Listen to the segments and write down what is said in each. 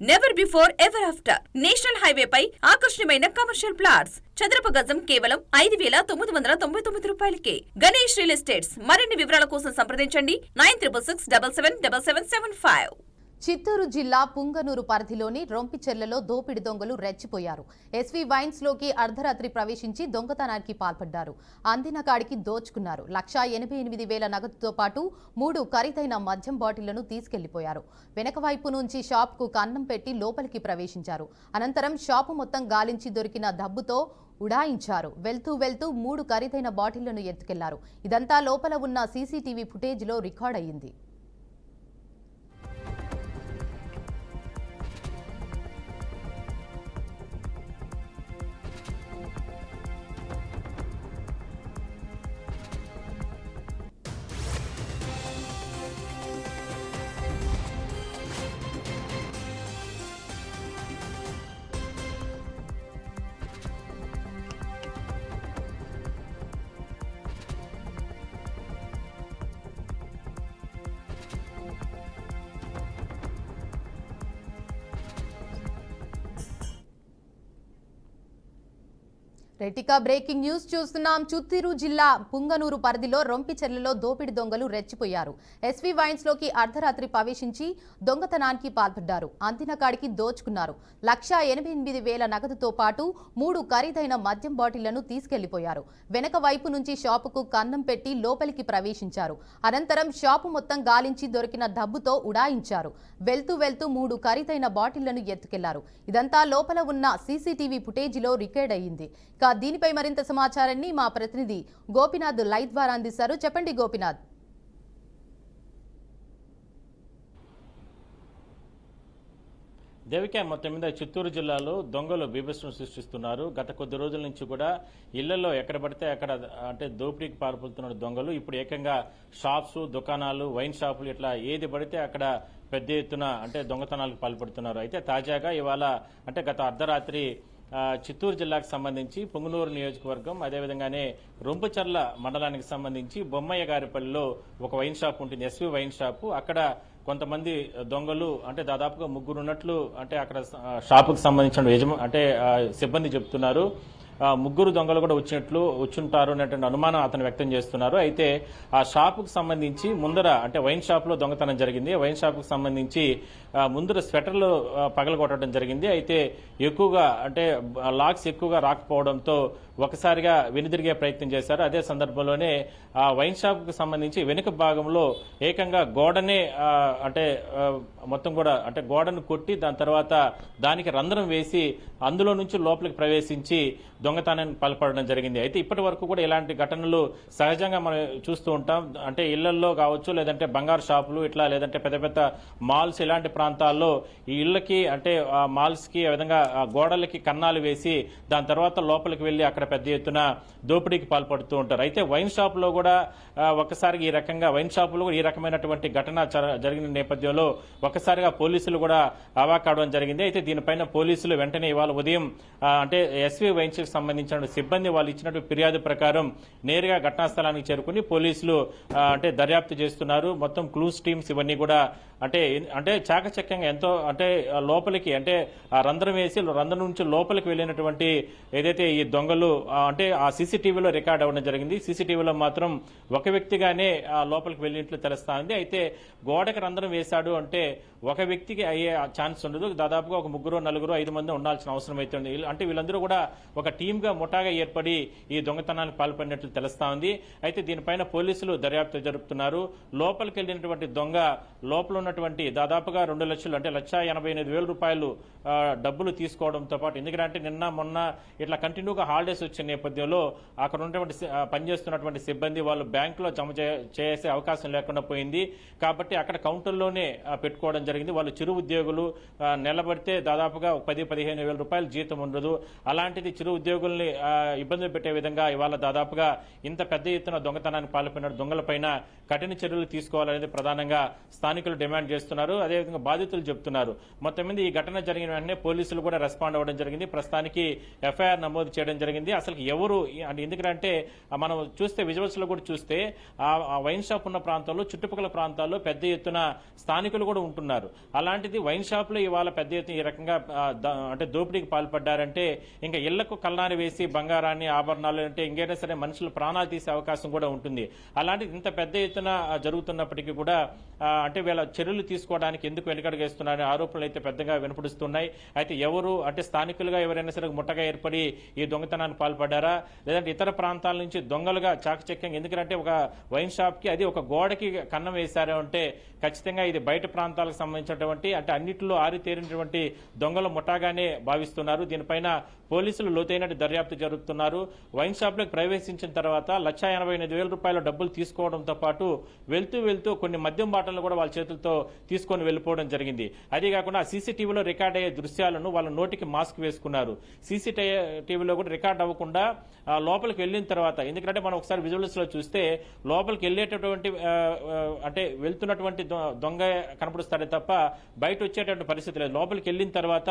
Never before ever after national highway పై ఆకర్షణీయమైన commercial plots చదరపు గజం కేవలం 5,999 రూపాయలకే. Ganesh real estates. మరిన్ని వివరాల కోసం సంప్రదించండి 9366777775. చిత్తూరు జిల్లా పుంగనూరు పరిధిలోని రొంపిచెర్లలో దోపిడి దొంగలు రెచ్చిపోయారు. ఎస్వీ వైన్స్ లోకి అర్ధరాత్రి ప్రవేశించి దొంగతనానికి పాల్పడ్డారు. అందిన కాడికి దోచుకున్నారు. 1,88,000 నగదుతో పాటు 3 ఖరీదైన మద్యం బాటిళ్లను తీసుకెళ్లిపోయారు. వెనక వైపు నుంచి షాప్కు కన్నం పెట్టి లోపలికి ప్రవేశించారు. అనంతరం షాపు మొత్తం గాలించి దొరికిన డబ్బుతో ఉడాయించారు. వెళ్తూ 3 ఖరీదైన బాటిళ్లను ఎత్తుకెళ్లారు. ఇదంతా లోపల ఉన్న సీసీటీవీ ఫుటేజ్లో రికార్డ్ అయ్యింది. రెటికా బ్రేకింగ్ న్యూస్ చూస్తున్నాం. చిత్తూరు జిల్లా పుంగనూరు పరిధిలో రొంపిచెర్లలో దోపిడి దొంగలు రెచ్చిపోయారు. ఎస్వీ వైన్స్ లోకి అర్ధరాత్రి ప్రవేశించి దొంగతనానికి పాల్పడ్డారు. అందిన కాడికి దోచుకున్నారు. 1,88,000 నగదుతో పాటు 3 ఖరీదైన మద్యం బాటిళ్లను తీసుకెళ్లిపోయారు. వెనక వైపు నుంచి షాపుకు కన్నం పెట్టి లోపలికి ప్రవేశించారు. అనంతరం షాపు మొత్తం గాలించి దొరికిన డబ్బుతో ఉడాయించారు. వెళ్తూ 3 ఖరీదైన బాటిళ్లను ఎత్తుకెళ్లారు. ఇదంతా లోపల ఉన్న సీసీటీవీ ఫుటేజీలో రికార్డ్ అయ్యింది. దీనిపై మరింత సమాచారాన్ని మా ప్రతినిధి గోపినాథ్ లైవ్ ద్వారా అందిస్తారు. చెప్పండి గోపినాథ్. దేవిక, మొత్తం మీద చిత్తూరు జిల్లాలో దొంగలు బీభత్సం సృష్టిస్తున్నారు. గత కొద్ది రోజుల నుంచి కూడా ఇళ్లలో ఎక్కడ పడితే అక్కడ అంటే దోపిడీకి పాల్పడుతున్న దొంగలు ఇప్పుడు ఏకంగా షాప్స్, దుకాణాలు, వైన్ షాపులు ఇట్లా ఏది పడితే అక్కడ పెద్ద ఎత్తున అంటే దొంగతనాలకు పాల్పడుతున్నారు. అయితే తాజాగా ఇవాళ అంటే గత అర్ధరాత్రి చిత్తూరు జిల్లాకు సంబంధించి పుంగనూరు నియోజకవర్గం, అదేవిధంగానే రొంపుచెర్ల మండలానికి సంబంధించి బొమ్మయ్య గారిపల్లిలో ఒక వైన్ షాప్ ఉంటుంది, ఎస్వీ వైన్ షాపు. అక్కడ కొంతమంది దొంగలు అంటే దాదాపుగా 3 ఉన్నట్లు అంటే అక్కడ షాపుకు సంబంధించిన అంటే సిబ్బంది చెప్తున్నారు. 3 దొంగలు కూడా వచ్చుంటారు అనేటువంటి అనుమానం అతను వ్యక్తం చేస్తున్నారు. అయితే ఆ షాపుకు సంబంధించి ముందర అంటే వైన్ షాప్ లో దొంగతనం జరిగింది. వైన్ షాపుకు సంబంధించి ముందర స్వెటర్లు పగలగొట్టడం జరిగింది. అయితే ఎక్కువగా అంటే లాక్స్ ఎక్కువగా రాకపోవడంతో ఒకసారిగా వెనుదిరిగే ప్రయత్నం చేశారు. అదే సందర్భంలోనే ఆ వైన్ షాప్ కు సంబంధించి వెనుక భాగంలో ఏకంగా గోడనే అంటే మొత్తం కూడా అంటే గోడను కొట్టి దాని తర్వాత దానికి రంధ్రం వేసి అందులో నుంచి లోపలికి ప్రవేశించి దొంగతనాన్ని పాల్పడడం జరిగింది. అయితే ఇప్పటి వరకు కూడా ఇలాంటి ఘటనలు సహజంగా మనం చూస్తూ ఉంటాం. అంటే ఇళ్లలో కావచ్చు, లేదంటే బంగారు షాపులు ఇట్లా, లేదంటే పెద్ద పెద్ద మాల్స్ ఇలాంటి ప్రాంతాల్లో ఈ ఇళ్లకి అంటే మాల్స్ కి విధంగా గోడలకి కన్నాలు వేసి దాని తర్వాత లోపలికి వెళ్లి అక్కడ పెద్ద ఎత్తున దోపిడీకి పాల్పడుతూ ఉంటారు. అయితే వైన్ షాప్ లో కూడా ఒక్కసారిగా ఈ రకంగా వైన్ షాప్ లో ఈ రకమైనటువంటి ఘటన జరిగిన నేపథ్యంలో ఒక్కసారిగా పోలీసులు కూడా అవాక్ అవడం జరిగింది. అయితే దీనిపైన పోలీసులు వెంటనే ఇవాళ ఉదయం అంటే ఎస్వీ వైన్స్ కి సంబంధించిన సిబ్బంది వాళ్ళు ఇచ్చినటువంటి ఫిర్యాదు ప్రకారం నేరుగా ఘటనా స్థలానికి చేరుకుని పోలీసులు అంటే దర్యాప్తు చేస్తున్నారు. మొత్తం క్లూస్ టీమ్స్ ఇవన్నీ కూడా అంటే చాకచక్యంగా ఎంతో అంటే లోపలికి అంటే రంధ్రం వేసి రంధ్రం నుంచి లోపలికి వెళ్ళినటువంటి ఏదైతే ఈ దొంగలు అంటే ఆ సీసీటీవీలో రికార్డ్ అవ్వడం జరిగింది. సీసీటీవీలో మాత్రం ఒక వ్యక్తిగానే లోపలికి వెళ్ళినట్లు తెలుస్తా ఉంది. అయితే గోడకి రంధ్రం వేశాడు అంటే ఒక వ్యక్తికి అయ్యే ఛాన్స్ ఉండదు. దాదాపుగా ఒక 3, 4, 5 మంది ఉండాల్సిన అవసరం అయితే ఉంది. అంటే వీళ్ళందరూ కూడా ఒక టీమ్ గా ముఠాగా ఏర్పడి ఈ దొంగతనానికి పాల్పడినట్లు తెలుస్తా ఉంది. అయితే దీనిపైన పోలీసులు దర్యాప్తు జరుపుతున్నారు. లోపలికి వెళ్ళినటువంటి దొంగ లోపల ఉన్నటువంటి దాదాపుగా 2 లక్షలు అంటే 1,88,000 రూపాయలు డబ్బులు తీసుకోవడంతో పాటు, ఎందుకంటే నిన్న మొన్న ఇట్లా కంటిన్యూగా హాలిడేస్ వచ్చిన నేపథ్యంలో అక్కడ ఉన్నటువంటి పనిచేస్తున్నటువంటి సిబ్బంది వాళ్ళు బ్యాంకులో జమ చేసే అవకాశం లేకుండా పోయింది. కాబట్టి అక్కడ కౌంటర్లోనే పెట్టుకోవడం జరిగింది. వాళ్ళు చిరు ఉద్యోగులు, నిలబడితే దాదాపుగా 10-15 వేల రూపాయలు జీతం ఉండదు. అలాంటిది చిరు ఉద్యోగుల్ని ఇబ్బందులు పెట్టే విధంగా ఇవాళ దాదాపుగా ఇంత పెద్ద ఎత్తున దొంగతనానికి పాల్పడిన దొంగలపైన కఠిన చర్యలు తీసుకోవాలనేది ప్రధానంగా స్థానికులు డిమాండ్ డిమాండ్ చేస్తున్నారు. అదేవిధంగా బాధితులు చెప్తున్నారు. మొత్తం మీద ఈ ఘటన జరిగిన వెంటనే పోలీసులు కూడా రెస్పాండ్ అవ్వడం జరిగింది. ప్రస్తుతానికి ఎఫ్ఐఆర్ నమోదు చేయడం జరిగింది. అసలు ఎవరు అంటే ఎందుకంటే మనం చూస్తే విజువల్స్ లో కూడా చూస్తే ఆ వైన్ షాప్ ఉన్న ప్రాంతంలో చుట్టుపక్కల ప్రాంతాల్లో పెద్ద ఎత్తున స్థానికులు కూడా ఉంటున్నారు. అలాంటిది వైన్ షాప్ లో ఇవాళ పెద్ద ఎత్తున ఈ రకంగా అంటే దోపిడీకి పాల్పడ్డారంటే ఇంకా ఇళ్లకు కల్లారి వేసి బంగారాన్ని ఆభరణాలు అంటే ఇంకేనా సరే మనుషులు ప్రాణాలు తీసే అవకాశం కూడా ఉంటుంది. అలాంటిది ఇంత పెద్ద ఎత్తున జరుగుతున్నప్పటికీ కూడా అంటే వీళ్ళ చర్యలు తీసుకోవడానికి ఎందుకు వెనుకడుగేస్తున్నారనే ఆరోపణలు అయితే పెద్దగా వినపడుస్తున్నాయి. అయితే ఎవరు అంటే స్థానికులుగా ఎవరైనా సరే ముట్టగా ఏర్పడి ఈ దొంగతనానికి పాల్పడ్డారా, లేదంటే ఇతర ప్రాంతాల నుంచి దొంగలుగా చాకచక్యంగా, ఎందుకంటే ఒక వైన్ షాప్ కి అది ఒక గోడకి కన్నం వేశారు అంటే ఖచ్చితంగా ఇది బయట ప్రాంతాలకు సంబంధించినటువంటి అంటే అన్నింటిలో ఆరితేరినటువంటి దొంగల ముఠాగానే భావిస్తున్నారు. దీనిపైన పోలీసులు లోతైన దర్యాప్తు జరుపుతున్నారు. వైన్ షాప్ లోకి ప్రవేశించిన తర్వాత 1,88,000 రూపాయల డబ్బులు తీసుకోవడంతో పాటు వెళ్తూ కొన్ని మద్యం బాటలను కూడా వాళ్ళ చేతులతో తీసుకొని వెళ్ళిపోవడం జరిగింది. అదే కాకుండా సీసీటీవీలో రికార్డ్ అయ్యే దృశ్యాలను వాళ్ళ నోటికి మాస్క్ వేసుకున్నారు. సీసీటీవీలో కూడా రికార్డ్ అవ్వకుండా లోపలికి వెళ్ళిన తర్వాత, ఎందుకంటే మనం ఒకసారి విజువల్స్ లో చూస్తే లోపలికి వెళ్ళేటటువంటి అంటే వెళ్తున్నటువంటి దొంగ కనపడుస్తారే తప్ప బయట వచ్చేటువంటి పరిస్థితి లేదు. లోపలికి వెళ్ళిన తర్వాత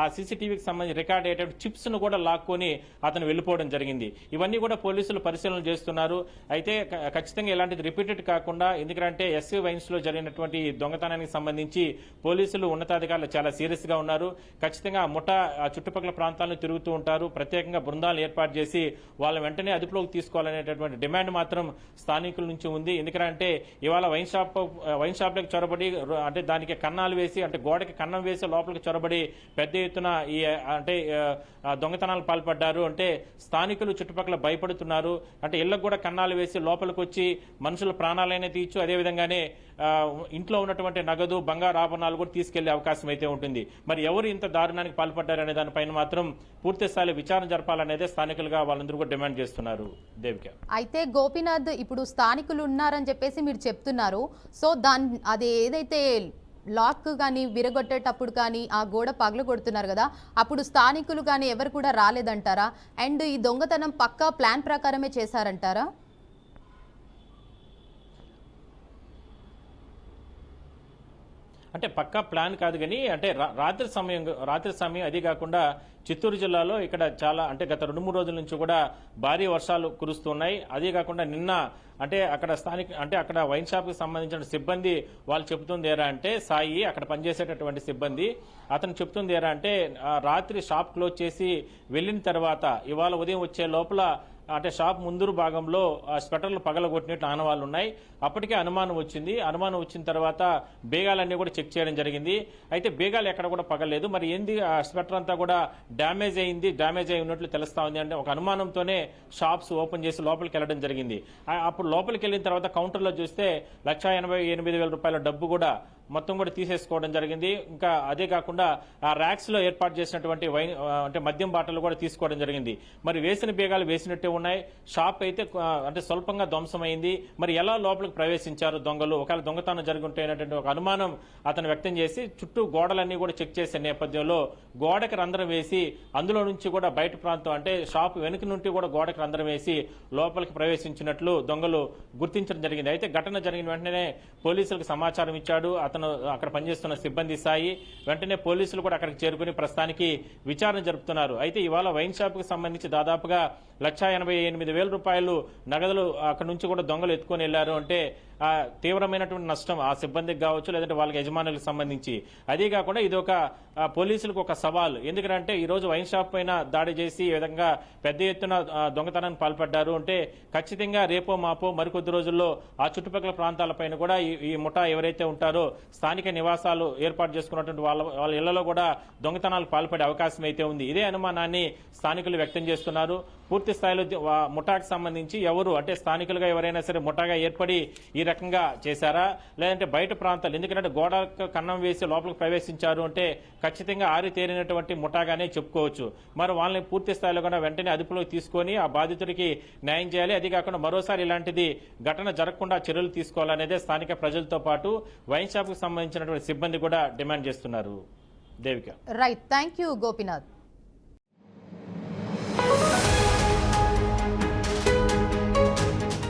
ఆ సీసీటీవీకి సంబంధించి రికార్డ్ అయ్యేటువంటి చిప్స్ ను కూడా లాక్కొని అతను వెళ్ళిపోవడం జరిగింది. ఇవన్నీ కూడా పోలీసులు పరిశీలన చేస్తున్నారు. అయితే ఖచ్చితంగా ఇలాంటిది రిపీటెడ్ కాకుండా, ఎందుకంటే ఎస్సీ వైన్స్ లో జరిగినటువంటి దొంగతనానికి సంబంధించి పోలీసులు ఉన్నతాధికారులు చాలా సీరియస్ గా ఉన్నారు. ఖచ్చితంగా ఆ ముఠా చుట్టుపక్కల ప్రాంతాలను తిరుగుతూ ఉంటారు. ప్రత్యేకంగా బృందాలు ఏర్పాటు చేసి వాళ్ళ వెంటనే అదుపులోకి తీసుకోవాలనేటటువంటి డిమాండ్ మాత్రం స్థానికుల నుంచి ఉంది. ఎందుకంటే ఇవాళ వైన్ షాప్ లోకి చొరబడి అంటే దానికి కన్నాలు వేసి అంటే గోడకి కన్నం వేసి లోపలికి చొరబడి పెద్ద ఎత్తున ఈ అంటే దొంగతనాలు పాల్పడ్డారు అంటే స్థానికులు చుట్టుపక్కల భయపడుతున్నారు. అంటే ఇళ్లకు కూడా కన్నాలు వేసి లోపలికి వచ్చి మనుషుల ప్రాణాలైనా తీయచ్చు, అదేవిధంగానే ఇంట్లో ఉన్నటువంటి నగదు బంగారు ఆభరణాలు కూడా తీసుకెళ్లే అవకాశం అయితే ఉంటుంది. మరి ఎవరు ఇంత దారుణానికి పాల్పడ్డారనే దానిపైన మాత్రం పూర్తి స్థాయిలో విచారణ జరపాలనేదే స్థానికులుగా వాళ్ళందరూ కూడా డిమాండ్ చేస్తున్నారు. దేవిక, అయితే గోపీనాథ్, ఇప్పుడు స్థానికులు ఉన్నారని చెప్పేసి మీరు చెప్తున్నారు. సో అది ఏదైతే లాక్ కానీ విరగొట్టేటప్పుడు కానీ ఆ గోడ పగలు కొడుతున్నారు కదా, అప్పుడు స్థానికులు కానీ ఎవరు కూడా రాలేదంటారా? అండ్ ఈ దొంగతనం పక్కా ప్లాన్ ప్రకారమే చేశారంటారా? అంటే పక్కా ప్లాన్ కాదు కానీ అంటే రాత్రి సమయం అది కాకుండా చిత్తూరు జిల్లాలో ఇక్కడ చాలా అంటే గత 2-3 రోజుల నుంచి కూడా భారీ వర్షాలు కురుస్తున్నాయి. అదే కాకుండా నిన్న అంటే అక్కడ అంటే అక్కడ వైన్ షాప్ కి సంబంధించిన సిబ్బంది వాళ్ళు చెబుతుంది ఏరా అంటే, సాయి అక్కడ పనిచేసేటటువంటి సిబ్బంది అతను చెప్తుంది ఏరా అంటే రాత్రి షాప్ క్లోజ్ చేసి వెళ్ళిన తర్వాత ఇవాళ ఉదయం వచ్చే లోపల అంటే షాప్ ముందు భాగంలో స్వెటర్లు పగలగొట్టినట్టు ఆనవాళ్లు ఉన్నాయి. అప్పటికే అనుమానం వచ్చిన తర్వాత బేగాలన్నీ కూడా చెక్ చేయడం జరిగింది. అయితే బేగాలు ఎక్కడ కూడా పగలేదు. మరి ఏంది ఆ స్వెటర్ అంతా కూడా డ్యామేజ్ అయి ఉన్నట్లు తెలుస్తా ఉంది. అంటే ఒక అనుమానంతోనే షాప్స్ ఓపెన్ చేసి లోపలికి వెళ్ళడం జరిగింది. అప్పుడు లోపలికి వెళ్ళిన తర్వాత కౌంటర్లో చూస్తే 1,88,000 రూపాయల డబ్బు కూడా మొత్తం కూడా తీసేసుకోవడం జరిగింది. ఇంకా అదే కాకుండా ఆ ర్యాక్స్ లో ఏర్పాటు చేసినటువంటి వైన్ అంటే మద్యం బాటలు కూడా తీసుకోవడం జరిగింది. మరి వేసిన బేగాలు వేసినట్టే ఉన్నాయి. షాప్ అయితే అంటే స్వల్పంగా ధ్వంసమైంది. మరి ఎలా లోపలికి ప్రవేశించారు దొంగలు, ఒకవేళ దొంగతనం జరుగుంటేనటువంటి ఒక అనుమానం అతను వ్యక్తం చేసి చుట్టూ గోడలన్నీ కూడా చెక్ చేసే నేపథ్యంలో గోడకి రంధ్రం వేసి అందులో నుంచి కూడా బయట ప్రాంతం అంటే షాప్ వెనుక నుండి కూడా గోడకి రంధ్రం వేసి లోపలికి ప్రవేశించినట్లు దొంగలు గుర్తించడం జరిగింది. అయితే ఘటన జరిగిన వెంటనే పోలీసులకు సమాచారం ఇచ్చాడు అతను అక్కడ పనిచేస్తున్న సిబ్బంది సాయి. వెంటనే పోలీసులు కూడా అక్కడికి చేరుకుని ప్రస్తుతానికి విచారణ జరుపుతున్నారు. అయితే ఇవాళ వైన్ షాప్ కి సంబంధించి దాదాపుగా 1,88,000 రూపాయలు నగదులు అక్కడ నుంచి కూడా దొంగలు ఎత్తుకొని వెళ్లారు అంటే తీవ్రమైనటువంటి నష్టం ఆ సిబ్బందికి కావచ్చు, లేదంటే వాళ్ళకి యజమానులకు సంబంధించి. అదే కాకుండా ఇది ఒక పోలీసులకు ఒక సవాల్. ఎందుకంటే ఈ రోజు వైన్ షాప్ పైన దాడి చేసి ఈ విధంగా పెద్ద ఎత్తున దొంగతనానికి పాల్పడ్డారు అంటే ఖచ్చితంగా రేపో మాపో మరికొద్ది రోజుల్లో ఆ చుట్టుపక్కల ప్రాంతాలపైన కూడా ఈ ముఠా ఎవరైతే ఉంటారో స్థానిక నివాసాలు ఏర్పాటు చేసుకున్నటువంటి వాళ్ళ ఇళ్లలో కూడా దొంగతనాలకు పాల్పడే అవకాశం అయితే ఉంది. ఇదే అనుమానాన్ని స్థానికులు వ్యక్తం చేస్తున్నారు. పూర్తి స్థాయిలో ముఠాకు సంబంధించి ఎవరు అంటే స్థానికులుగా ఎవరైనా సరే ముఠాగా ఏర్పడి ఈ రకంగా చేశారా, లేదంటే బయట ప్రాంతాలు, ఎందుకంటే గోడ కన్నం వేసి లోపలికి ప్రవేశించారు అంటే ఖచ్చితంగా ఆరితేరినటువంటి ముఠాగానే చెప్పుకోవచ్చు. మరి వాళ్ళని పూర్తి స్థాయిలో కూడా వెంటనే అదుపులోకి తీసుకొని ఆ బాధితుడికి న్యాయం చేయాలి. అది కాకుండా మరోసారి ఇలాంటిది ఘటన జరగకుండా చర్యలు తీసుకోవాలనేదే స్థానిక ప్రజలతో పాటు వైన్ షాప్ కు సంబంధించినటువంటి సిబ్బంది కూడా డిమాండ్ చేస్తున్నారు. Devika, right, thank you Gopinath.